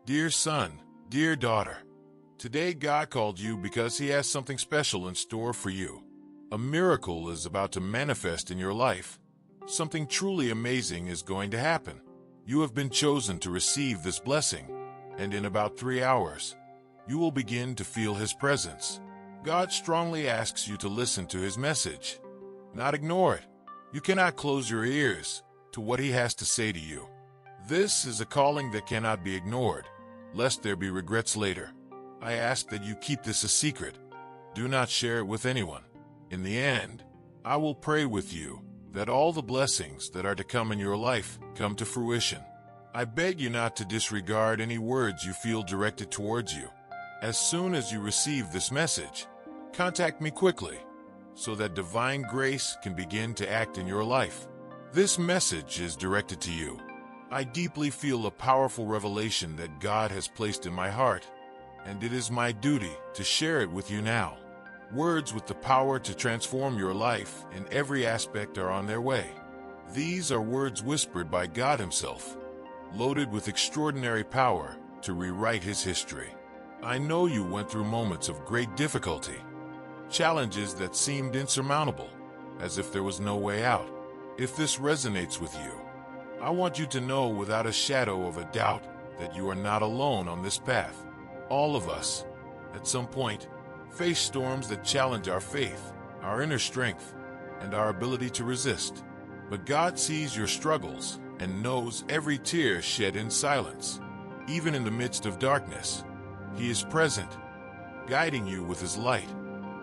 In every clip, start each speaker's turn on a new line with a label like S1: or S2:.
S1: Dear son, dear daughter, today God called you because He has something special in store for you. A miracle is about to manifest in your life. Something truly amazing is going to happen. You have been chosen to receive this blessing, and in about 3 hours, you will begin to feel His presence. God strongly asks you to listen to His message, not ignore it. You cannot close your ears to what He has to say to you. This is a calling that cannot be ignored, lest there be regrets later. I ask that you keep this a secret. Do not share it with anyone. In the end, I will pray with you that all the blessings that are to come in your life come to fruition. I beg you not to disregard any words you feel directed towards you. As soon as you receive this message, contact me quickly so that divine grace can begin to act in your life. This message is directed to you. I deeply feel a powerful revelation that God has placed in my heart, and it is my duty to share it with you now. Words with the power to transform your life in every aspect are on their way. These are words whispered by God Himself, loaded with extraordinary power to rewrite His history. I know you went through moments of great difficulty, challenges that seemed insurmountable, as if there was no way out. If this resonates with you, I want you to know without a shadow of a doubt that you are not alone on this path. All of us, at some point, face storms that challenge our faith, our inner strength, and our ability to resist. But God sees your struggles and knows every tear shed in silence. Even in the midst of darkness, He is present, guiding you with His light.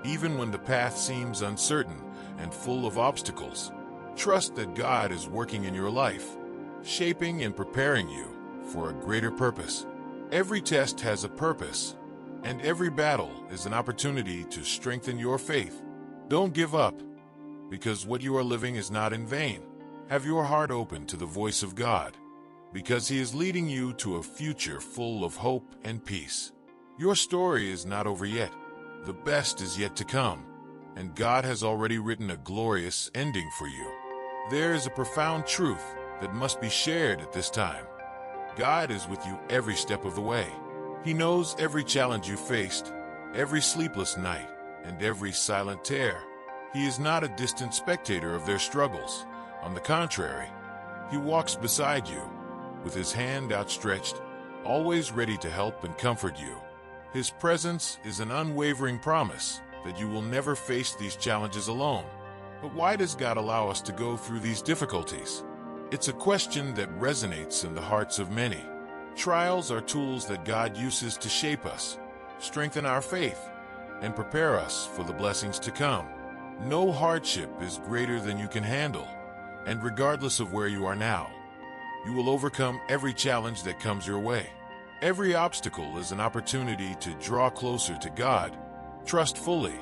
S1: Even when the path seems uncertain and full of obstacles, trust that God is working in your life, shaping and preparing you for a greater purpose. Every test has a purpose, and every battle is an opportunity to strengthen your faith. Don't give up, because what you are living is not in vain. Have your heart open to the voice of God, because He is leading you to a future full of hope and peace. Your story is not over yet. The best is yet to come, and God has already written a glorious ending for you. There is a profound truth that must be shared at this time. God is with you every step of the way. He knows every challenge you faced, every sleepless night, and every silent tear. He is not a distant spectator of their struggles. On the contrary, He walks beside you, with His hand outstretched, always ready to help and comfort you. His presence is an unwavering promise that you will never face these challenges alone. But why does God allow us to go through these difficulties? It's a question that resonates in the hearts of many. Trials are tools that God uses to shape us, strengthen our faith, and prepare us for the blessings to come. No hardship is greater than you can handle, and regardless of where you are now, you will overcome every challenge that comes your way. Every obstacle is an opportunity to draw closer to God, trust fully,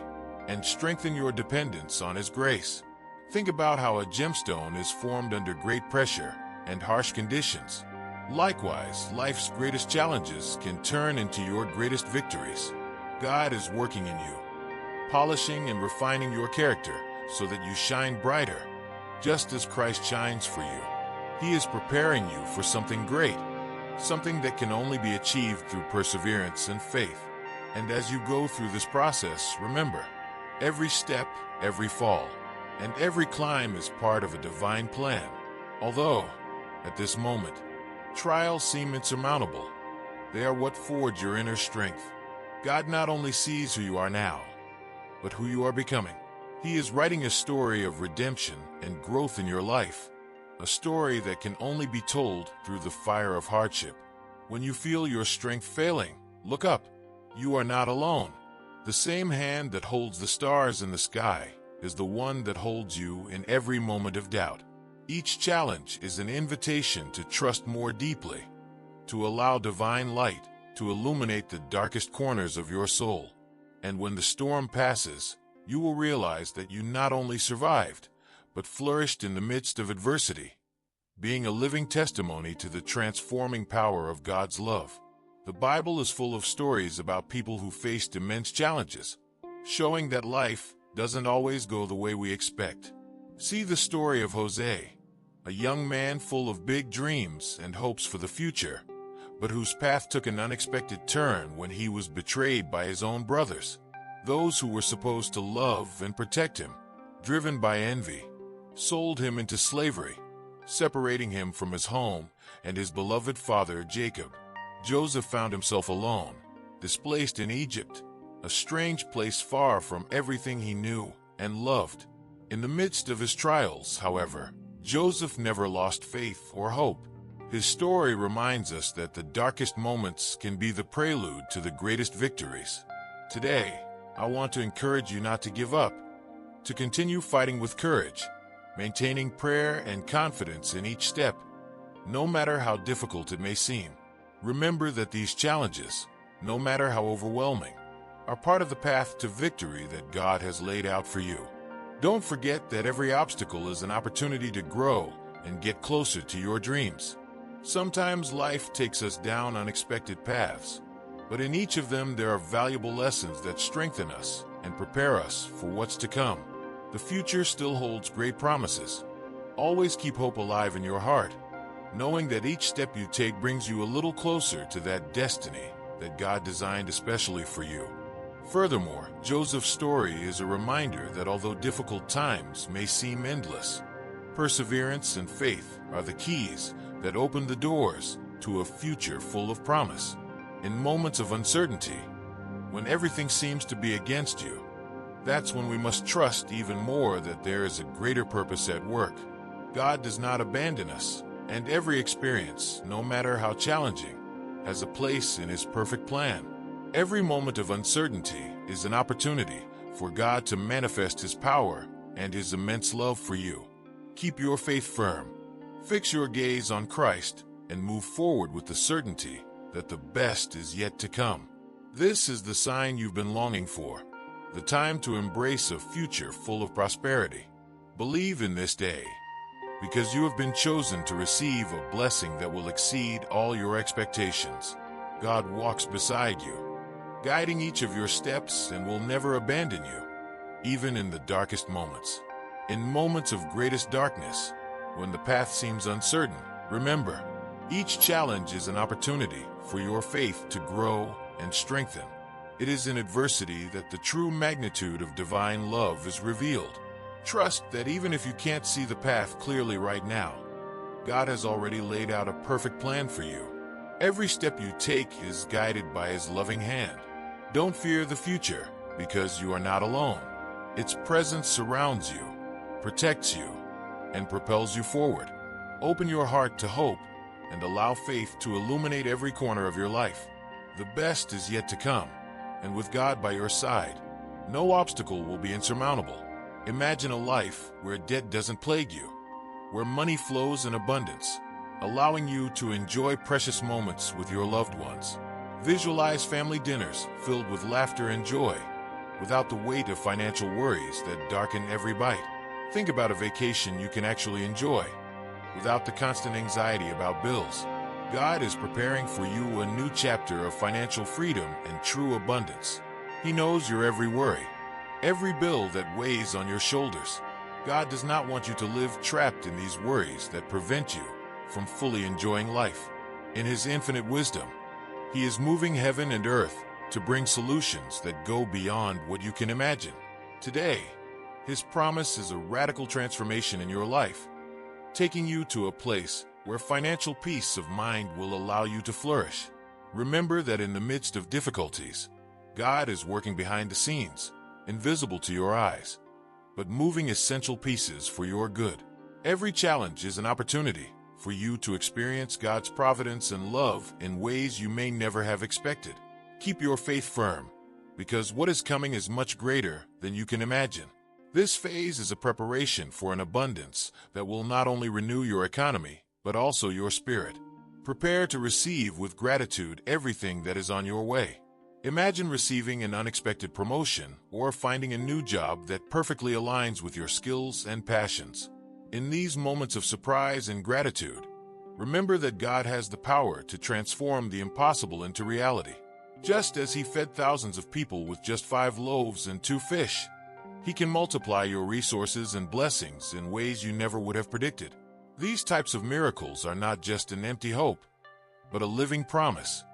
S1: and strengthen your dependence on His grace. Think about how a gemstone is formed under great pressure and harsh conditions. Likewise, life's greatest challenges can turn into your greatest victories. God is working in you, polishing and refining your character so that you shine brighter, just as Christ shines for you. He is preparing you for something great, something that can only be achieved through perseverance and faith. And as you go through this process, remember, every step, every fall, and every climb is part of a divine plan. Although, at this moment, trials seem insurmountable, they are what forge your inner strength. God not only sees who you are now, but who you are becoming. He is writing a story of redemption and growth in your life, a story that can only be told through the fire of hardship. When you feel your strength failing, look up. You are not alone. The same hand that holds the stars in the sky is the one that holds you in every moment of doubt. Each challenge is an invitation to trust more deeply, to allow divine light to illuminate the darkest corners of your soul. And when the storm passes, you will realize that you not only survived, but flourished in the midst of adversity, being a living testimony to the transforming power of God's love. The Bible is full of stories about people who faced immense challenges, showing that life doesn't always go the way we expect. See the story of Jose, a young man full of big dreams and hopes for the future, but whose path took an unexpected turn when he was betrayed by his own brothers. Those who were supposed to love and protect him, driven by envy, sold him into slavery, separating him from his home and his beloved father Jacob. Joseph found himself alone, displaced in Egypt, a strange place far from everything he knew and loved. In the midst of his trials, however, Joseph never lost faith or hope. His story reminds us that the darkest moments can be the prelude to the greatest victories. Today, I want to encourage you not to give up, to continue fighting with courage, maintaining prayer and confidence in each step, no matter how difficult it may seem. Remember that these challenges, no matter how overwhelming, are part of the path to victory that God has laid out for you. Don't forget that every obstacle is an opportunity to grow and get closer to your dreams. Sometimes life takes us down unexpected paths, but in each of them there are valuable lessons that strengthen us and prepare us for what's to come. The future still holds great promises. Always keep hope alive in your heart, knowing that each step you take brings you a little closer to that destiny that God designed especially for you. Furthermore, Joseph's story is a reminder that although difficult times may seem endless, perseverance and faith are the keys that open the doors to a future full of promise. In moments of uncertainty, when everything seems to be against you, that's when we must trust even more that there is a greater purpose at work. God does not abandon us, and every experience, no matter how challenging, has a place in His perfect plan. Every moment of uncertainty is an opportunity for God to manifest His power and His immense love for you. Keep your faith firm, fix your gaze on Christ, and move forward with the certainty that the best is yet to come. This is the sign you've been longing for, the time to embrace a future full of prosperity. Believe in this day, because you have been chosen to receive a blessing that will exceed all your expectations. God walks beside you, guiding each of your steps, and will never abandon you, even in the darkest moments. In moments of greatest darkness, when the path seems uncertain, remember, each challenge is an opportunity for your faith to grow and strengthen. It is in adversity that the true magnitude of divine love is revealed. Trust that even if you can't see the path clearly right now, God has already laid out a perfect plan for you. Every step you take is guided by His loving hand. Don't fear the future, because you are not alone. Its presence surrounds you, protects you, and propels you forward. Open your heart to hope and allow faith to illuminate every corner of your life. The best is yet to come, and with God by your side, no obstacle will be insurmountable. Imagine a life where debt doesn't plague you, where money flows in abundance, allowing you to enjoy precious moments with your loved ones. Visualize family dinners filled with laughter and joy, without the weight of financial worries that darken every bite. Think about a vacation you can actually enjoy, without the constant anxiety about bills. God is preparing for you a new chapter of financial freedom and true abundance. He knows your every worry, every bill that weighs on your shoulders. God does not want you to live trapped in these worries that prevent you from fully enjoying life. In His infinite wisdom, He is moving heaven and earth to bring solutions that go beyond what you can imagine. Today, His promise is a radical transformation in your life, taking you to a place where financial peace of mind will allow you to flourish. Remember that in the midst of difficulties, God is working behind the scenes, invisible to your eyes, but moving essential pieces for your good. Every challenge is an opportunity for you to experience God's providence and love in ways you may never have expected. Keep your faith firm, because what is coming is much greater than you can imagine. This phase is a preparation for an abundance that will not only renew your economy, but also your spirit. Prepare to receive with gratitude everything that is on your way. Imagine receiving an unexpected promotion or finding a new job that perfectly aligns with your skills and passions. In these moments of surprise and gratitude, remember that God has the power to transform the impossible into reality. Just as He fed thousands of people with just 5 loaves and 2 fish, He can multiply your resources and blessings in ways you never would have predicted. These types of miracles are not just an empty hope. but a living promise,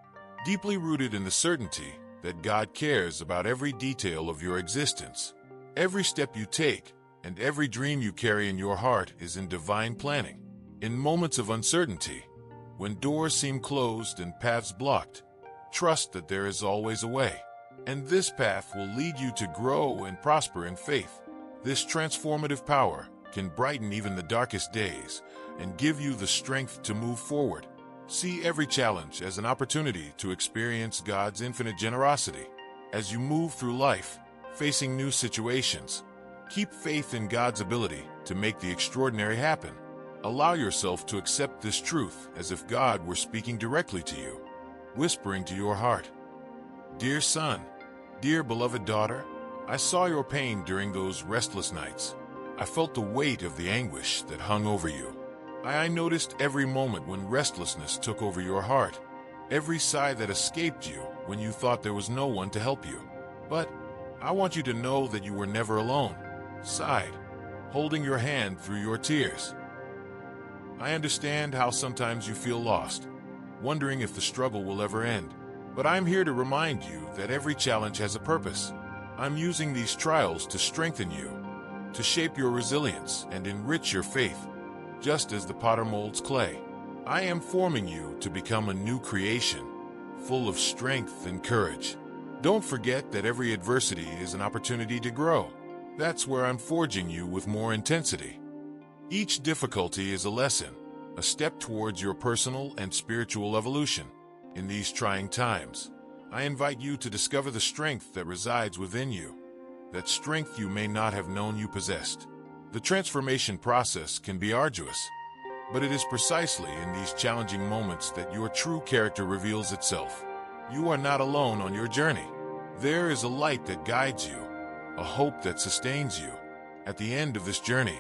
S1: deeply rooted in the certainty that God cares about every detail of your existence. Every step you take and every dream you carry in your heart is in divine planning. In moments of uncertainty, when doors seem closed and paths blocked, trust that there is always a way. And this path will lead you to grow and prosper in faith. This transformative power can brighten even the darkest days and give you the strength to move forward. See every challenge as an opportunity to experience God's infinite generosity. As you move through life, facing new situations, keep faith in God's ability to make the extraordinary happen. Allow yourself to accept this truth as if God were speaking directly to you, whispering to your heart. Dear son, dear beloved daughter, I saw your pain during those restless nights. I felt the weight of the anguish that hung over you. I noticed every moment when restlessness took over your heart, every sigh that escaped you when you thought there was no one to help you. But I want you to know that you were never alone. Sighed, holding your hand through your tears. I understand how sometimes you feel lost, wondering if the struggle will ever end. But I'm here to remind you that every challenge has a purpose. I'm using these trials to strengthen you, to shape your resilience and enrich your faith, just as the potter molds clay. I am forming you to become a new creation, full of strength and courage. Don't forget that every adversity is an opportunity to grow. That's where I'm forging you with more intensity. Each difficulty is a lesson, a step towards your personal and spiritual evolution. In these trying times, I invite you to discover the strength that resides within you, that strength you may not have known you possessed. The transformation process can be arduous, but it is precisely in these challenging moments that your true character reveals itself. You are not alone on your journey. There is a light that guides you, a hope that sustains you. At the end of this journey,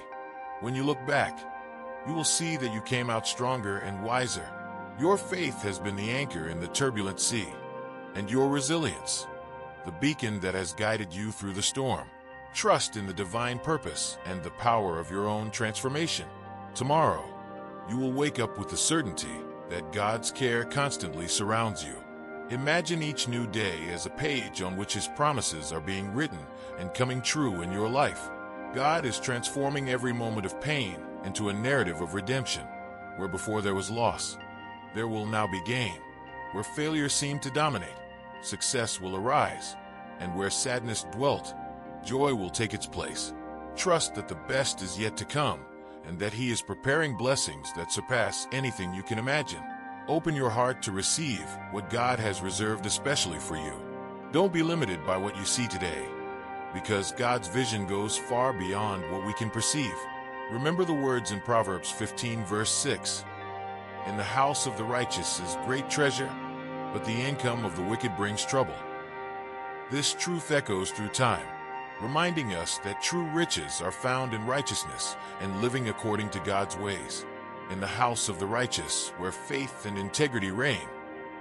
S1: when you look back, you will see that you came out stronger and wiser. Your faith has been the anchor in the turbulent sea, and your resilience, the beacon that has guided you through the storm. Trust in the divine purpose and the power of your own transformation. Tomorrow, you will wake up with the certainty that God's care constantly surrounds you. Imagine each new day as a page on which His promises are being written and coming true in your life. God is transforming every moment of pain into a narrative of redemption. Where before there was loss, there will now be gain. Where failure seemed to dominate, success will arise. And where sadness dwelt, joy will take its place. Trust that the best is yet to come, and that He is preparing blessings that surpass anything you can imagine. Open your heart to receive what God has reserved especially for you. Don't be limited by what you see today, because God's vision goes far beyond what we can perceive. Remember the words in Proverbs 15 verse 6. In the house of the righteous is great treasure, but the income of the wicked brings trouble. This truth echoes through time, reminding us that true riches are found in righteousness and living according to God's ways. In the house of the righteous, where faith and integrity reign,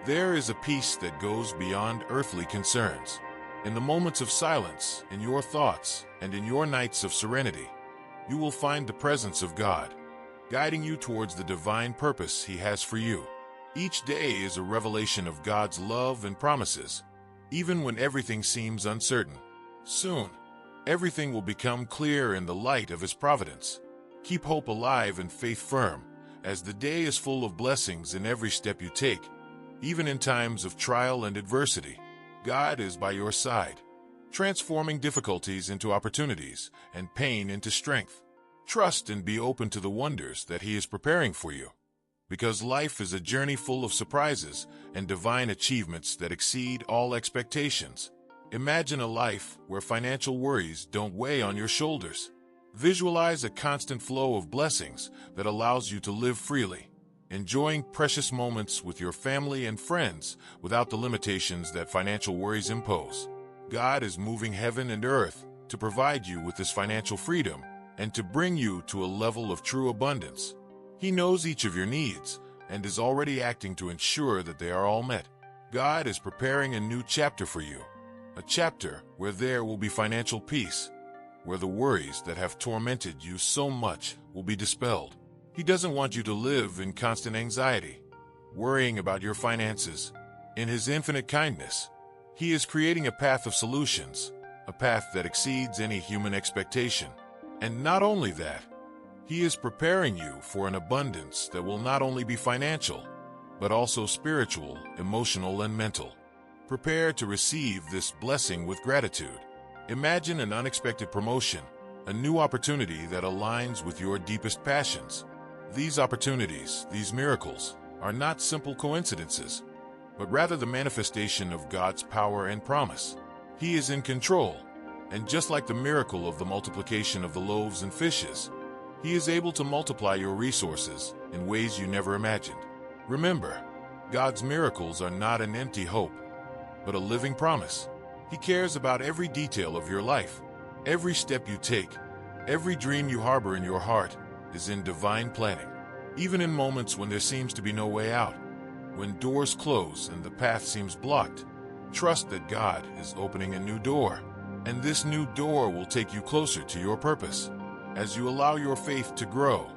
S1: there is a peace that goes beyond earthly concerns. In the moments of silence, in your thoughts, and in your nights of serenity, you will find the presence of God, guiding you towards the divine purpose He has for you. Each day is a revelation of God's love and promises, even when everything seems uncertain. Soon, everything will become clear in the light of His providence. Keep hope alive and faith firm, as the day is full of blessings in every step you take. Even in times of trial and adversity, God is by your side, transforming difficulties into opportunities and pain into strength. Trust and be open to the wonders that He is preparing for you, because life is a journey full of surprises and divine achievements that exceed all expectations. Imagine a life where financial worries don't weigh on your shoulders. Visualize a constant flow of blessings that allows you to live freely, enjoying precious moments with your family and friends without the limitations that financial worries impose. God is moving heaven and earth to provide you with this financial freedom and to bring you to a level of true abundance. He knows each of your needs and is already acting to ensure that they are all met. God is preparing a new chapter for you, a chapter where there will be financial peace, where the worries that have tormented you so much will be dispelled. He doesn't want you to live in constant anxiety, worrying about your finances. In His infinite kindness, He is creating a path of solutions, a path that exceeds any human expectation. And not only that, He is preparing you for an abundance that will not only be financial, but also spiritual, emotional, and mental. Prepare to receive this blessing with gratitude. Imagine an unexpected promotion, a new opportunity that aligns with your deepest passions. These opportunities, these miracles, are not simple coincidences, but rather the manifestation of God's power and promise. He is in control, and just like the miracle of the multiplication of the loaves and fishes, He is able to multiply your resources in ways you never imagined. Remember, God's miracles are not an empty hope, but a living promise. He cares about every detail of your life. Every step you take, every dream you harbor in your heart is in divine planning. Even in moments when there seems to be no way out, when doors close and the path seems blocked, trust that God is opening a new door, and this new door will take you closer to your purpose. As you allow your faith to grow,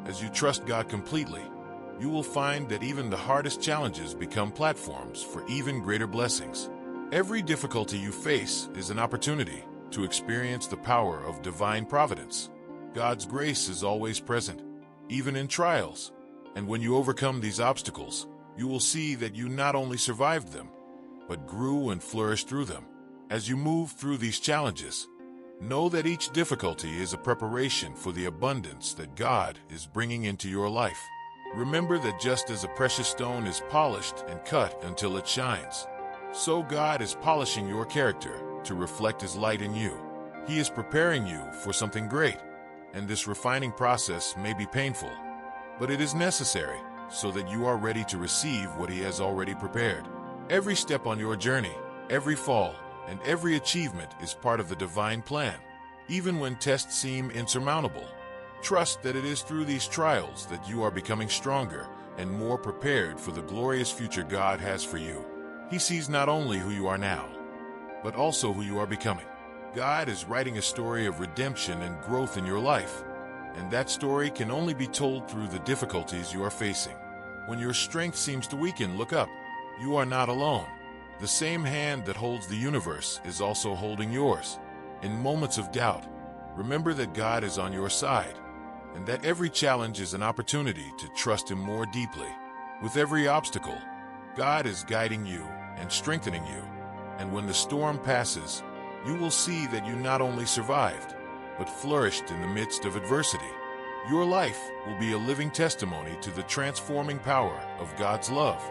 S1: as you trust God completely, you will find that even the hardest challenges become platforms for even greater blessings. Every difficulty you face is an opportunity to experience the power of divine providence. God's grace is always present, even in trials, and when you overcome these obstacles, you will see that you not only survived them, but grew and flourished through them. As you move through these challenges, know that each difficulty is a preparation for the abundance that God is bringing into your life. Remember that just as a precious stone is polished and cut until it shines, so God is polishing your character to reflect His light in you. He is preparing you for something great, and this refining process may be painful, but it is necessary so that you are ready to receive what He has already prepared. Every step on your journey, every fall, and every achievement is part of the divine plan. Even when tests seem insurmountable, trust that it is through these trials that you are becoming stronger and more prepared for the glorious future God has for you. He sees not only who you are now, but also who you are becoming. God is writing a story of redemption and growth in your life, and that story can only be told through the difficulties you are facing. When your strength seems to weaken, look up. You are not alone. The same hand that holds the universe is also holding yours. In moments of doubt, remember that God is on your side, and that every challenge is an opportunity to trust Him more deeply. With every obstacle, God is guiding you and strengthening you, and when the storm passes, you will see that you not only survived, but flourished in the midst of adversity. Your life will be a living testimony to the transforming power of God's love.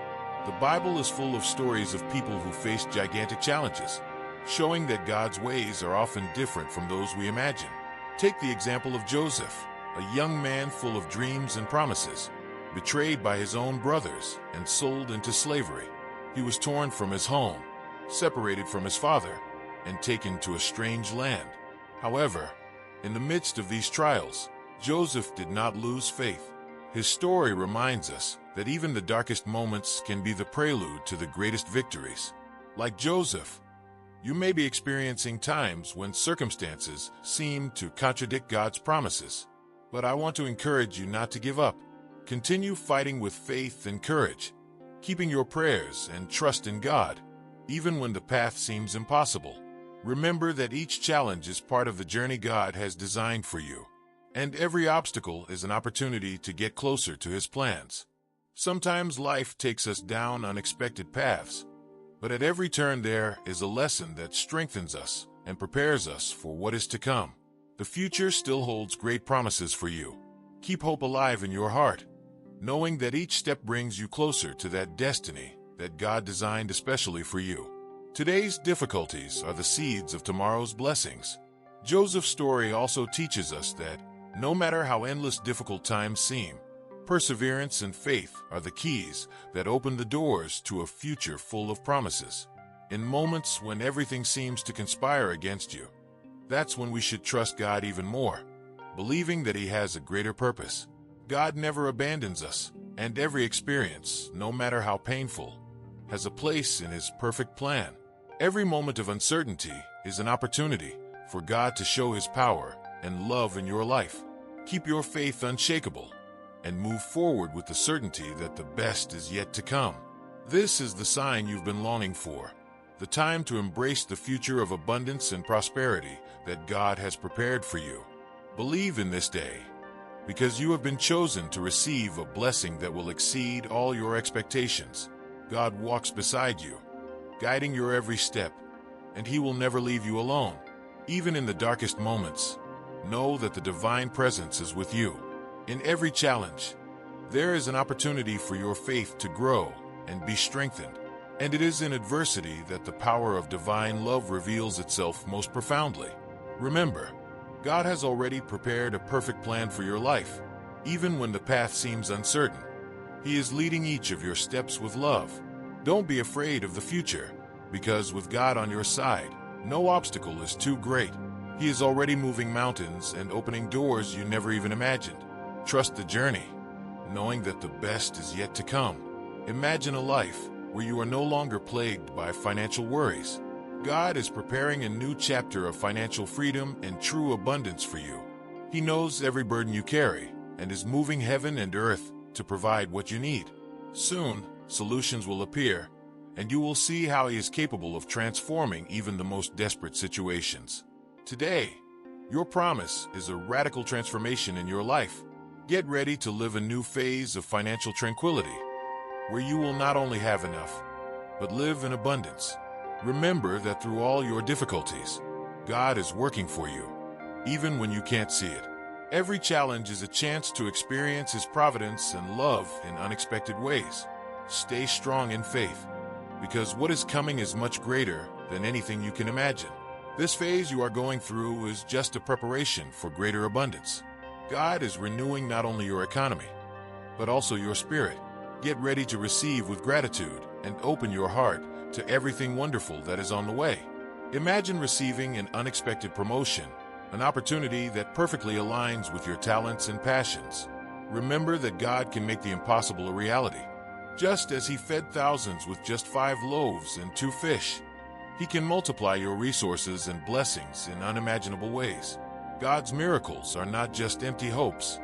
S1: The Bible is full of stories of people who faced gigantic challenges, showing that God's ways are often different from those we imagine. Take the example of Joseph, a young man full of dreams and promises, betrayed by his own brothers and sold into slavery. He was torn from his home, separated from his father, and taken to a strange land. However, in the midst of these trials, Joseph did not lose faith. His story reminds us that even the darkest moments can be the prelude to the greatest victories. Like Joseph, you may be experiencing times when circumstances seem to contradict God's promises. But I want to encourage you not to give up. Continue fighting with faith and courage, keeping your prayers and trust in God, even when the path seems impossible. Remember that each challenge is part of the journey God has designed for you, and every obstacle is an opportunity to get closer to His plans. Sometimes life takes us down unexpected paths, but at every turn there is a lesson that strengthens us and prepares us for what is to come. The future still holds great promises for you. Keep hope alive in your heart, knowing that each step brings you closer to that destiny that God designed especially for you. Today's difficulties are the seeds of tomorrow's blessings. Joseph's story also teaches us that, no matter how endless difficult times seem, perseverance and faith are the keys that open the doors to a future full of promises. In moments when everything seems to conspire against you, that's when we should trust God even more, believing that He has a greater purpose. God never abandons us, and every experience, no matter how painful, has a place in His perfect plan. Every moment of uncertainty is an opportunity for God to show His power and love in your life. Keep your faith unshakable, and move forward with the certainty that the best is yet to come. This is the sign you've been longing for, the time to embrace the future of abundance and prosperity that God has prepared for you. Believe in this day, because you have been chosen to receive a blessing that will exceed all your expectations. God walks beside you, guiding your every step, and He will never leave you alone. Even in the darkest moments, know that the divine presence is with you. In every challenge, there is an opportunity for your faith to grow and be strengthened. And it is in adversity that the power of divine love reveals itself most profoundly. Remember, God has already prepared a perfect plan for your life, even when the path seems uncertain. He is leading each of your steps with love. Don't be afraid of the future, because with God on your side, no obstacle is too great. He is already moving mountains and opening doors you never even imagined. Trust the journey, knowing that the best is yet to come. Imagine a life where you are no longer plagued by financial worries. God is preparing a new chapter of financial freedom and true abundance for you. He knows every burden you carry and is moving heaven and earth to provide what you need. Soon, solutions will appear, and you will see how He is capable of transforming even the most desperate situations. Today, your promise is a radical transformation in your life. Get ready to live a new phase of financial tranquility, where you will not only have enough, but live in abundance. Remember that through all your difficulties, God is working for you, even when you can't see it. Every challenge is a chance to experience His providence and love in unexpected ways. Stay strong in faith, because what is coming is much greater than anything you can imagine. This phase you are going through is just a preparation for greater abundance. God is renewing not only your economy, but also your spirit. Get ready to receive with gratitude and open your heart to everything wonderful that is on the way. Imagine receiving an unexpected promotion, an opportunity that perfectly aligns with your talents and passions. Remember that God can make the impossible a reality. Just as He fed thousands with just 5 loaves and 2 fish, He can multiply your resources and blessings in unimaginable ways. God's miracles are not just empty hopes,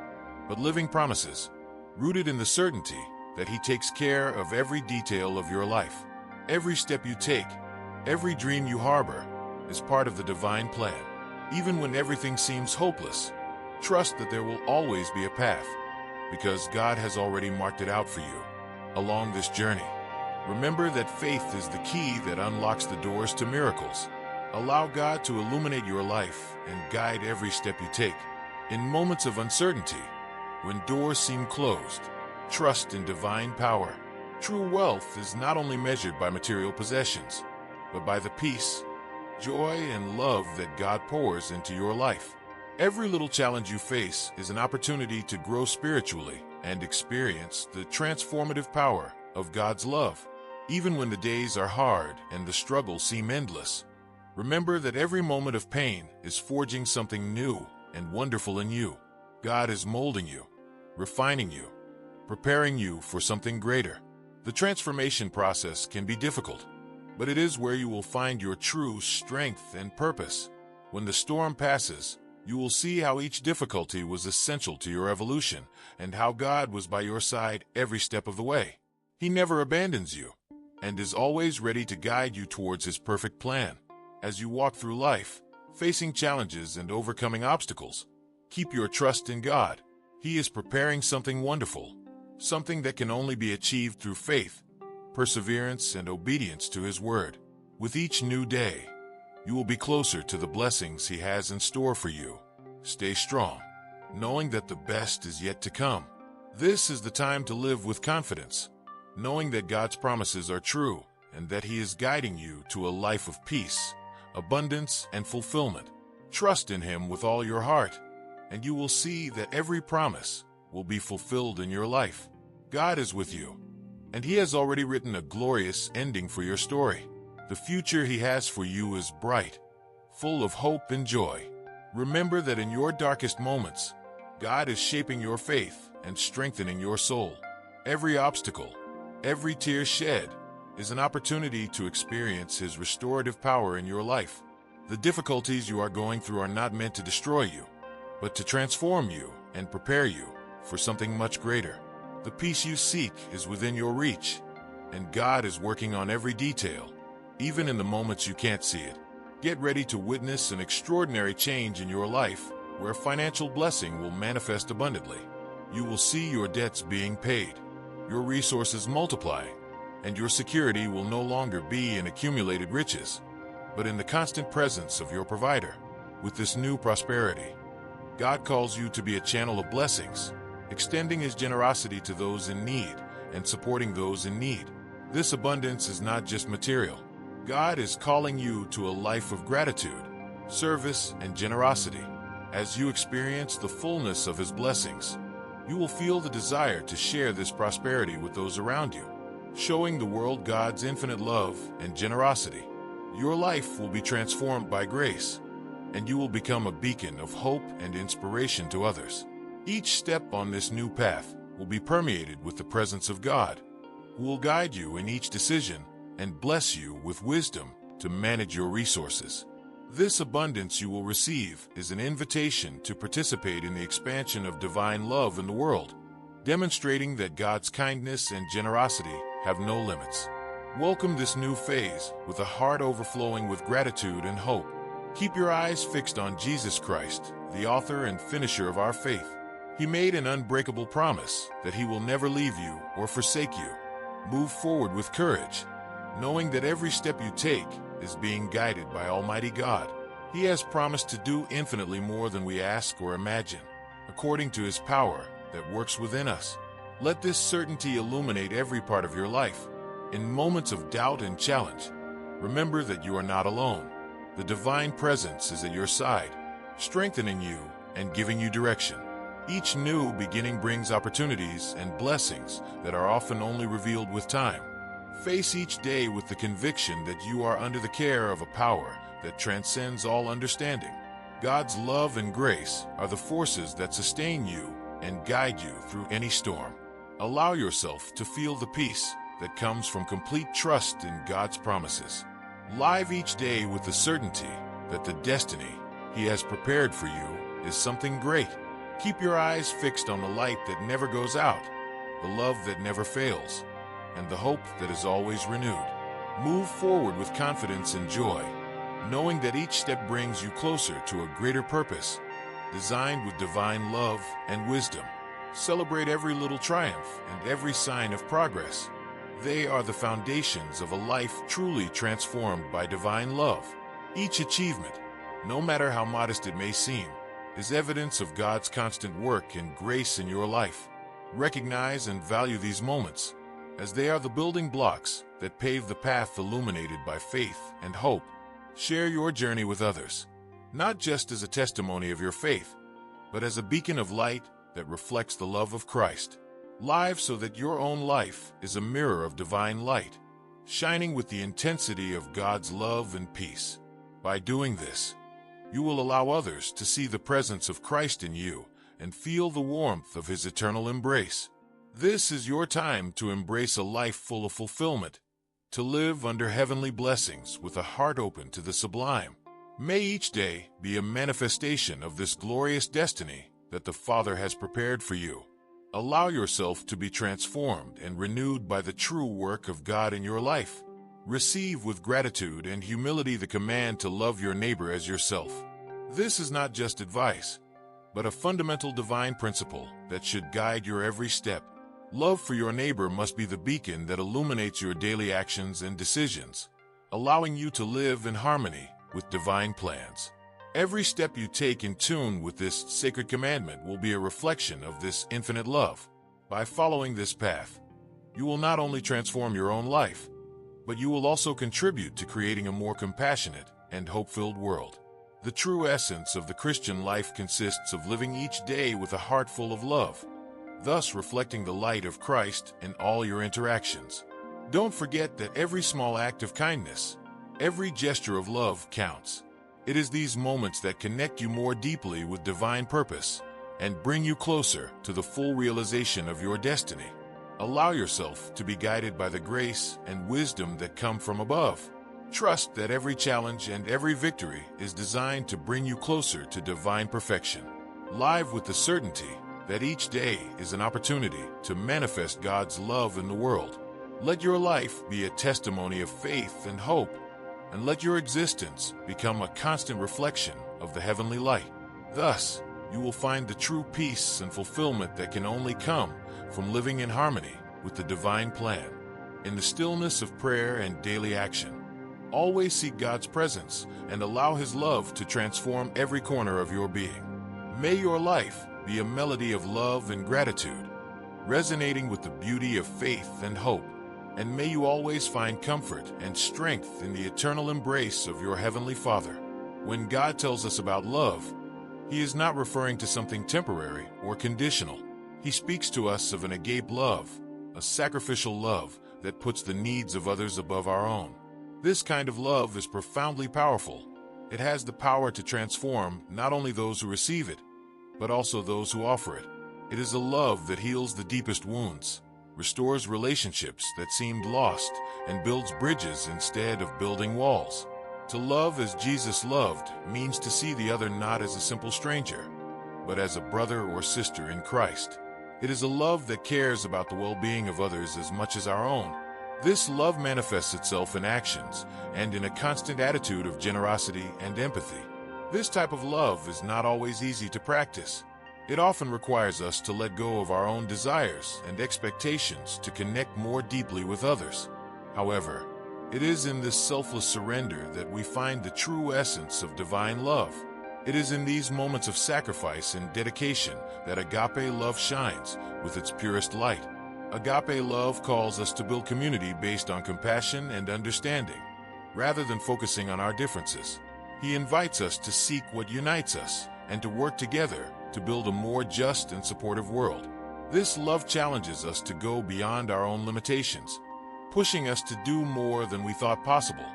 S1: but living promises, rooted in the certainty that He takes care of every detail of your life. Every step you take, every dream you harbor, is part of the divine plan. Even when everything seems hopeless, trust that there will always be a path, because God has already marked it out for you. Along this journey, remember that faith is the key that unlocks the doors to miracles. Allow God to illuminate your life and guide every step you take. In moments of uncertainty, when doors seem closed, trust in divine power. True wealth is not only measured by material possessions, but by the peace, joy, and love that God pours into your life. Every little challenge you face is an opportunity to grow spiritually and experience the transformative power of God's love. Even when the days are hard and the struggles seem endless, remember that every moment of pain is forging something new and wonderful in you. God is molding you, refining you, preparing you for something greater. The transformation process can be difficult, but it is where you will find your true strength and purpose. When the storm passes, you will see how each difficulty was essential to your evolution and how God was by your side every step of the way. He never abandons you and is always ready to guide you towards His perfect plan. As you walk through life, facing challenges and overcoming obstacles, keep your trust in God. He is preparing something wonderful, something that can only be achieved through faith, perseverance, and obedience to His word. With each new day, you will be closer to the blessings He has in store for you. Stay strong, knowing that the best is yet to come. This is the time to live with confidence, knowing that God's promises are true and that He is guiding you to a life of peace, abundance, and fulfillment. Trust in Him with all your heart, and you will see that every promise will be fulfilled in your life. God is with you, and He has already written a glorious ending for your story. The future He has for you is bright, full of hope and joy. Remember that in your darkest moments, God is shaping your faith and strengthening your soul. Every obstacle, every tear shed, is an opportunity to experience His restorative power in your life. The difficulties you are going through are not meant to destroy you, but to transform you and prepare you for something much greater. The peace you seek is within your reach, and God is working on every detail, even in the moments you can't see it. Get ready to witness an extraordinary change in your life, where financial blessing will manifest abundantly. You will see your debts being paid, your resources multiplying, and your security will no longer be in accumulated riches, but in the constant presence of your provider. With this new prosperity, God calls you to be a channel of blessings, extending His generosity to those in need and supporting those in need. This abundance is not just material. God is calling you to a life of gratitude, service, and generosity. As you experience the fullness of His blessings, you will feel the desire to share this prosperity with those around you, showing the world God's infinite love and generosity. Your life will be transformed by grace, and you will become a beacon of hope and inspiration to others. Each step on this new path will be permeated with the presence of God, who will guide you in each decision and bless you with wisdom to manage your resources. This abundance you will receive is an invitation to participate in the expansion of divine love in the world, demonstrating that God's kindness and generosity have no limits. Welcome this new phase with a heart overflowing with gratitude and hope. Keep your eyes fixed on Jesus Christ, the author and finisher of our faith. He made an unbreakable promise that He will never leave you or forsake you. Move forward with courage, knowing that every step you take is being guided by Almighty God. He has promised to do infinitely more than we ask or imagine, according to His power that works within us. Let this certainty illuminate every part of your life. In moments of doubt and challenge, remember that you are not alone. The divine presence is at your side, strengthening you and giving you direction. Each new beginning brings opportunities and blessings that are often only revealed with time. Face each day with the conviction that you are under the care of a power that transcends all understanding. God's love and grace are the forces that sustain you and guide you through any storm. Allow yourself to feel the peace that comes from complete trust in God's promises. Live each day with the certainty that the destiny He has prepared for you is something great. Keep your eyes fixed on the light that never goes out, the love that never fails, and the hope that is always renewed. Move forward with confidence and joy, knowing that each step brings you closer to a greater purpose, designed with divine love and wisdom. Celebrate every little triumph and every sign of progress. They are the foundations of a life truly transformed by divine love. Each achievement, no matter how modest it may seem, is evidence of God's constant work and grace in your life. Recognize and value these moments, as they are the building blocks that pave the path illuminated by faith and hope. Share your journey with others, not just as a testimony of your faith, but as a beacon of light that reflects the love of Christ. Live so that your own life is a mirror of divine light, shining with the intensity of God's love and peace. By doing this, you will allow others to see the presence of Christ in you and feel the warmth of His eternal embrace. This is your time to embrace a life full of fulfillment, to live under heavenly blessings with a heart open to the sublime. May each day be a manifestation of this glorious destiny that the Father has prepared for you. Allow yourself to be transformed and renewed by the true work of God in your life. Receive with gratitude and humility the command to love your neighbor as yourself. This is not just advice, but a fundamental divine principle that should guide your every step. Love for your neighbor must be the beacon that illuminates your daily actions and decisions, allowing you to live in harmony with divine plans. Every step you take in tune with this sacred commandment will be a reflection of this infinite love. By following this path, you will not only transform your own life, but you will also contribute to creating a more compassionate and hope-filled world. The true essence of the Christian life consists of living each day with a heart full of love, thus reflecting the light of Christ in all your interactions. Don't forget that every small act of kindness, every gesture of love counts. It is these moments that connect you more deeply with divine purpose and bring you closer to the full realization of your destiny. Allow yourself to be guided by the grace and wisdom that come from above. Trust that every challenge and every victory is designed to bring you closer to divine perfection. Live with the certainty that each day is an opportunity to manifest God's love in the world. Let your life be a testimony of faith and hope, and let your existence become a constant reflection of the heavenly light. Thus, you will find the true peace and fulfillment that can only come from living in harmony with the divine plan. In the stillness of prayer and daily action, always seek God's presence and allow His love to transform every corner of your being. May your life be a melody of love and gratitude, resonating with the beauty of faith and hope. And may you always find comfort and strength in the eternal embrace of your Heavenly Father. When God tells us about love, He is not referring to something temporary or conditional. He speaks to us of an agape love, a sacrificial love that puts the needs of others above our own. This kind of love is profoundly powerful. It has the power to transform not only those who receive it, but also those who offer it. It is a love that heals the deepest wounds, restores relationships that seemed lost, and builds bridges instead of building walls. To love as Jesus loved means to see the other not as a simple stranger, but as a brother or sister in Christ. It is a love that cares about the well-being of others as much as our own. This love manifests itself in actions and in a constant attitude of generosity and empathy. This type of love is not always easy to practice. It often requires us to let go of our own desires and expectations to connect more deeply with others. However, it is in this selfless surrender that we find the true essence of divine love. It is in these moments of sacrifice and dedication that agape love shines with its purest light. Agape love calls us to build community based on compassion and understanding, rather than focusing on our differences. He invites us to seek what unites us and to work together to build a more just and supportive world. This love challenges us to go beyond our own limitations, pushing us to do more than we thought possible.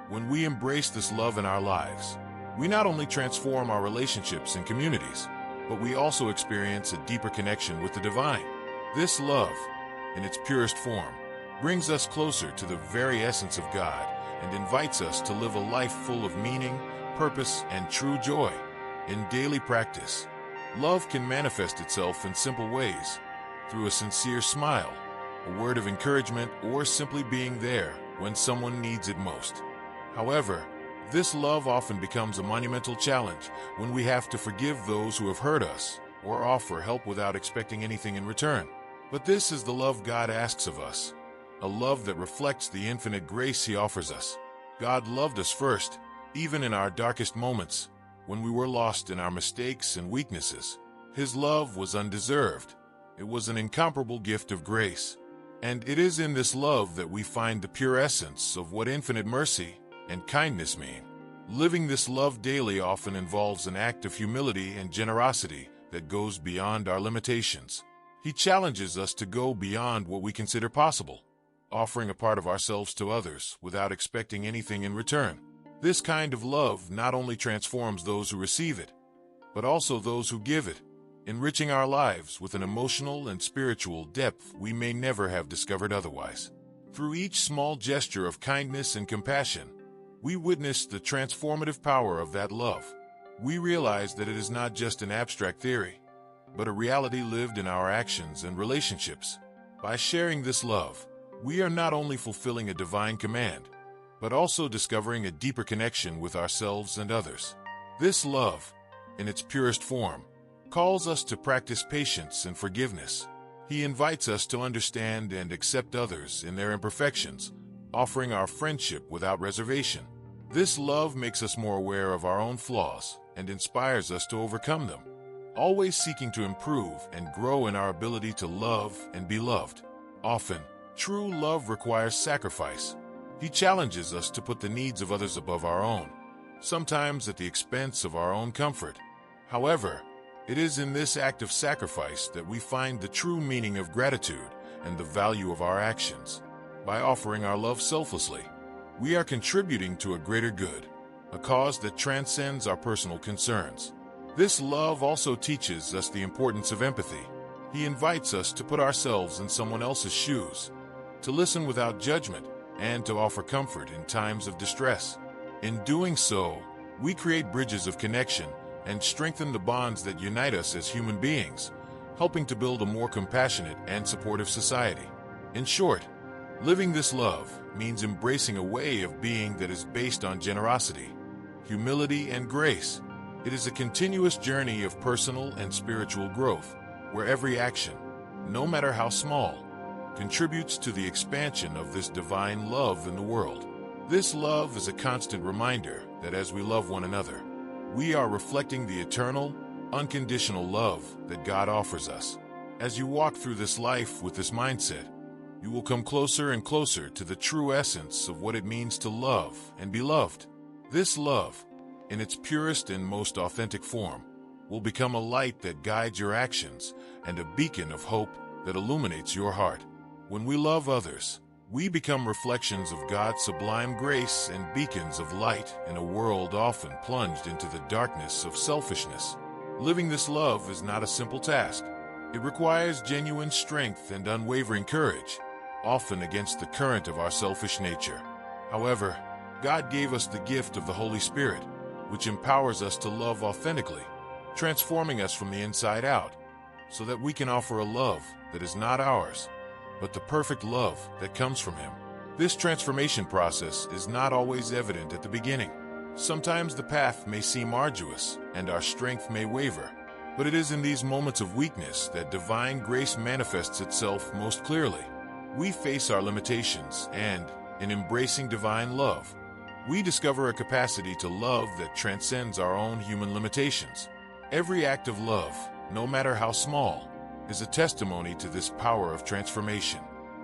S1: When we embrace this love in our lives, we not only transform our relationships and communities, but we also experience a deeper connection with the divine. This love, in its purest form, brings us closer to the very essence of God and invites us to live a life full of meaning, purpose, and true joy. In daily practice, love can manifest itself in simple ways, through a sincere smile, a word of encouragement, or simply being there when someone needs it most. However, this love often becomes a monumental challenge when we have to forgive those who have hurt us or offer help without expecting anything in return. But this is the love God asks of us, a love that reflects the infinite grace He offers us. God loved us first, even in our darkest moments, when we were lost in our mistakes and weaknesses. His love was undeserved. It was an incomparable gift of grace. And it is in this love that we find the pure essence of what infinite mercy and kindness mean. Living this love daily often involves an act of humility and generosity that goes beyond our limitations. He challenges us to go beyond what we consider possible, offering a part of ourselves to others without expecting anything in return. This kind of love not only transforms those who receive it, but also those who give it, enriching our lives with an emotional and spiritual depth we may never have discovered otherwise. Through each small gesture of kindness and compassion, we witness the transformative power of that love. We realize that it is not just an abstract theory, but a reality lived in our actions and relationships. By sharing this love, we are not only fulfilling a divine command, but also discovering a deeper connection with ourselves and others. This love, in its purest form, calls us to practice patience and forgiveness. He invites us to understand and accept others in their imperfections, offering our friendship without reservation. This love makes us more aware of our own flaws and inspires us to overcome them, always seeking to improve and grow in our ability to love and be loved. Often, true love requires sacrifice. He challenges us to put the needs of others above our own, sometimes at the expense of our own comfort. However, it is in this act of sacrifice that we find the true meaning of gratitude and the value of our actions. By offering our love selflessly, we are contributing to a greater good, a cause that transcends our personal concerns. This love also teaches us the importance of empathy. He invites us to put ourselves in someone else's shoes, to listen without judgment, and to offer comfort in times of distress. In doing so, we create bridges of connection and strengthen the bonds that unite us as human beings, helping to build a more compassionate and supportive society. In short, living this love means embracing a way of being that is based on generosity, humility, and grace. It is a continuous journey of personal and spiritual growth, where every action, no matter how small, contributes to the expansion of this divine love in the world. This love is a constant reminder that as we love one another, we are reflecting the eternal, unconditional love that God offers us. As you walk through this life with this mindset, you will come closer and closer to the true essence of what it means to love and be loved. This love, in its purest and most authentic form, will become a light that guides your actions and a beacon of hope that illuminates your heart. When we love others, we become reflections of God's sublime grace and beacons of light in a world often plunged into the darkness of selfishness. Living this love is not a simple task. It requires genuine strength and unwavering courage, often against the current of our selfish nature. However, God gave us the gift of the Holy Spirit, which empowers us to love authentically, transforming us from the inside out, so that we can offer a love that is not ours, but the perfect love that comes from Him. This transformation process is not always evident at the beginning. Sometimes the path may seem arduous and our strength may waver, but it is in these moments of weakness that divine grace manifests itself most clearly. We face our limitations and, in embracing divine love, we discover a capacity to love that transcends our own human limitations. Every act of love, no matter how small, is a testimony to this power of transformation.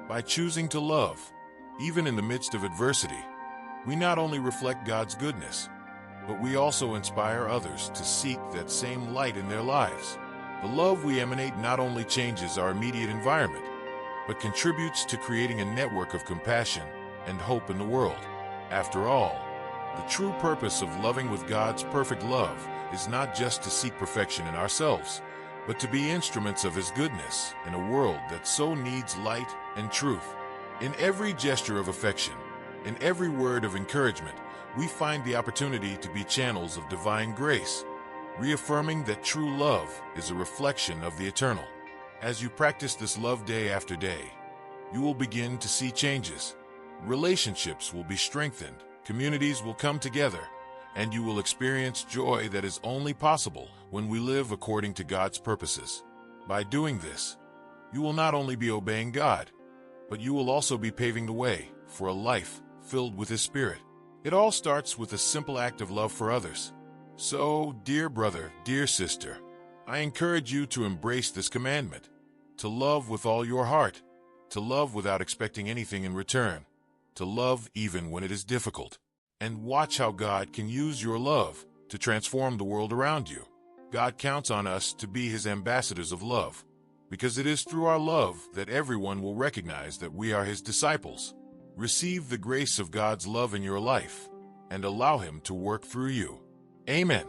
S1: By choosing to love, even in the midst of adversity, we not only reflect God's goodness, but we also inspire others to seek that same light in their lives. The love we emanate not only changes our immediate environment, but contributes to creating a network of compassion and hope in the world. After all, the true purpose of loving with God's perfect love is not just to seek perfection in ourselves, but to be instruments of His goodness in a world that so needs light and truth. In every gesture of affection, in every word of encouragement, we find the opportunity to be channels of divine grace, reaffirming that true love is a reflection of the eternal. As you practice this love day after day, you will begin to see changes. Relationships will be strengthened, communities will come together, and you will experience joy that is only possible when we live according to God's purposes. By doing this, you will not only be obeying God, but you will also be paving the way for a life filled with His Spirit. It all starts with a simple act of love for others. So, dear brother, dear sister, I encourage you to embrace this commandment, to love with all your heart, to love without expecting anything in return, to love even when it is difficult, and watch how God can use your love to transform the world around you. God counts on us to be His ambassadors of love, because it is through our love that everyone will recognize that we are His disciples. Receive the grace of God's love in your life and allow Him to work through you. Amen.